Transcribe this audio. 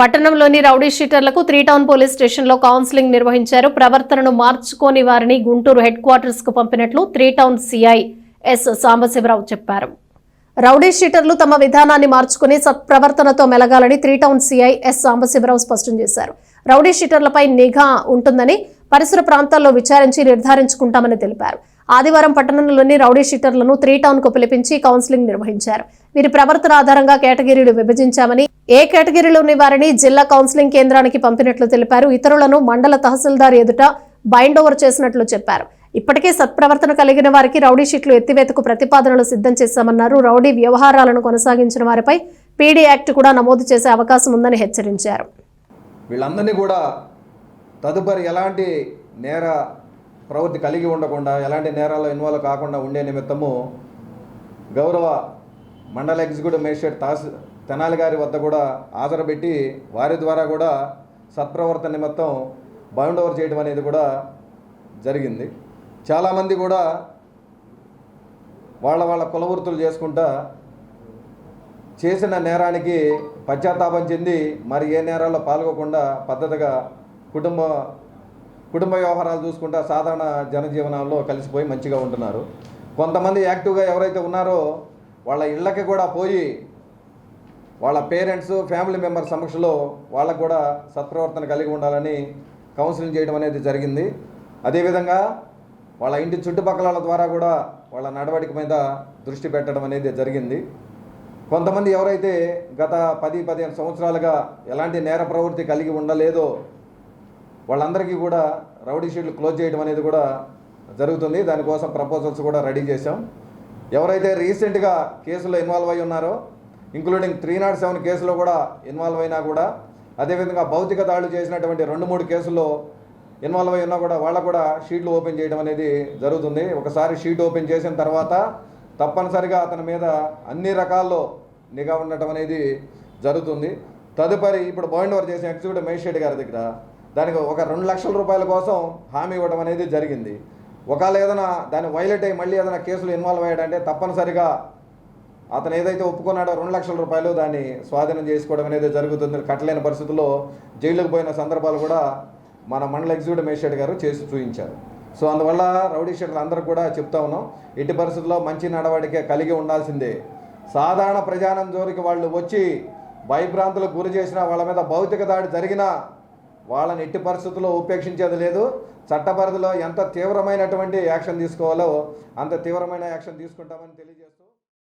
పట్టణంలోని rowdy షీటర్లకు 3 town police స్టేషన్లో counselling నిర్వహించారు. ప్రవర్తనను మార్చుకోని వారిని గుంటూరు హెడ్ క్వార్టర్స్ కు పంపినట్లు 3 టౌన్ సిఐ ఎస్ సాంబశివరావు చెప్పారు. రౌడీ షీటర్లు తమ విధానాన్ని మార్చుకుని సత్ప్రవర్తనతో మెలగాలని 3 టౌన్ సిఐ ఎస్ సాంబశివరావు స్పష్టం చేశారు. రౌడీ షీటర్లపై నిఘా ఉంటుందని పరిసర ప్రాంతాల్లో విచారించి నిర్ధారించుకుంటామని తెలిపారు. ఆదివారం పట్టణంలోని రౌడీ షీటర్లను 3 టౌన్ కు పిలిపించి కౌన్సిలింగ్ నిర్వహించారు. వీరి ప్రవర్తన ఆధారంగా కేటగిరీలు విభజించామని, ఏ కేటగిరీలోని వారిని జిల్లా కౌన్సిలింగ్ కేంద్రానికి పంపినట్లు తెలిపారు. ఇతరులను మండల తహసీల్దార్ ఎదుట బైండ్ ఓవర్ చేసినట్లు చెప్పారు. ఇప్పటికే సత్ప్రవర్తన కలిగిన వారికి రౌడీ షీట్లు ఎత్తివేతకు ప్రతిపాదనలు సిద్ధం చేశామన్నారు. రౌడీ వ్యవహారాలను కొనసాగించిన వారిపై పీడీ యాక్ట్ కూడా నమోదు చేసే అవకాశం ఉందని హెచ్చరించారు. వీళ్ళందరినీ కూడా తదుపరి ఎలాంటి నేర ప్రవృత్తి కలిగి ఉండకుండా, ఎలాంటి నేరాల్లో ఇన్వాల్వ్ కాకుండా ఉండే నిమిత్తము గౌరవ మండల ఎగ్జిక్యూటివ్ మేజిస్ట్రేట్ తెనాలి గారి వద్ద కూడా హాజరుపెట్టి వారి ద్వారా కూడా సత్ప్రవర్తన నిమిత్తం బౌండ్ ఓవర్ చేయడం అనేది కూడా జరిగింది. చాలామంది కూడా వాళ్ళ కులవృత్తులు చేసుకుంటా చేసిన నేరానికి పశ్చాత్తాపం చెంది మరి ఏ నేరాల్లో పాల్గొకుండా పద్ధతిగా కుటుంబ వ్యవహారాలు చూసుకుంటా సాధారణ జనజీవనాల్లో కలిసిపోయి మంచిగా ఉంటున్నారు. కొంతమంది యాక్టివ్గా ఎవరైతే ఉన్నారో వాళ్ళ ఇళ్ళకి కూడా పోయి వాళ్ళ పేరెంట్స్, ఫ్యామిలీ మెంబర్ సమక్షంలో వాళ్ళకు కూడా సత్ప్రవర్తన కలిగి ఉండాలని కౌన్సిలింగ్ చేయడం అనేది జరిగింది. అదేవిధంగా వాళ్ళ ఇంటి చుట్టుపక్కల ద్వారా కూడా వాళ్ళ నడవడిక మీద దృష్టి పెట్టడం అనేది జరిగింది. కొంతమంది ఎవరైతే గత 10-15 సంవత్సరాలుగా ఎలాంటి నేర ప్రవృత్తి కలిగి ఉండలేదో వాళ్ళందరికీ కూడా రౌడీ షీట్లు క్లోజ్ చేయడం అనేది కూడా జరుగుతుంది. దానికోసం ప్రపోజల్స్ కూడా రెడీ చేశాం. ఎవరైతే రీసెంట్గా కేసులో ఇన్వాల్వ్ అయి ఉన్నారో, ఇంక్లూడింగ్ 307 కేసులో కూడా ఇన్వాల్వ్ అయినా కూడా, అదేవిధంగా భౌతిక దాడులు చేసినటువంటి 2-3 కేసుల్లో ఇన్వాల్వ్ అయి ఉన్నా కూడా వాళ్ళకు కూడా షీట్లు ఓపెన్ చేయడం అనేది జరుగుతుంది. ఒకసారి షీట్ ఓపెన్ చేసిన తర్వాత తప్పనిసరిగా అతని మీద అన్ని రకాల్లో నిఘా ఉండటం అనేది జరుగుతుంది. తదుపరి ఇప్పుడు బౌండ్ ఓవర్ చేసిన ఎగ్జిక్యూటివ్ మేజిస్ట్రేట్ గారి దగ్గర దానికి ఒక 2 లక్షల రూపాయల కోసం హామీ ఇవ్వడం అనేది జరిగింది. ఒకవేళ ఏదైనా దాన్ని వైలేట్ అయ్యి మళ్ళీ ఏదైనా కేసులు ఇన్వాల్వ్ అయ్యాడంటే తప్పనిసరిగా అతను ఏదైతే ఒప్పుకున్నాడో 2 లక్షల రూపాయలు దాన్ని స్వాధీనం చేసుకోవడం అనేది జరుగుతుంది. కట్టలేని పరిస్థితుల్లో జైలుకు పోయిన సందర్భాలు కూడా మన మండల ఎగ్జిక్యూటివ్ మేజిస్ట్రేట్ గారు చేసి చూపించారు. సో అందువల్ల రౌడీ షీటర్లు అందరూ కూడా చెప్తా ఉన్నాం, ఎట్టి పరిస్థితుల్లో మంచి నడవడికే కలిగి ఉండాల్సిందే. సాధారణ ప్రజానం జోలికి వాళ్ళు వచ్చి భయభ్రాంతులకు గురి చేసినా, వాళ్ళ మీద భౌతిక దాడి జరిగినా వాళ్ళని ఎట్టి పరిస్థితుల్లో ఉపేక్షించేది లేదు. చట్టపరిధిలో ఎంత తీవ్రమైనటువంటి యాక్షన్ తీసుకోవాలో అంత తీవ్రమైన యాక్షన్ తీసుకుంటామని తెలియజేస్తాం.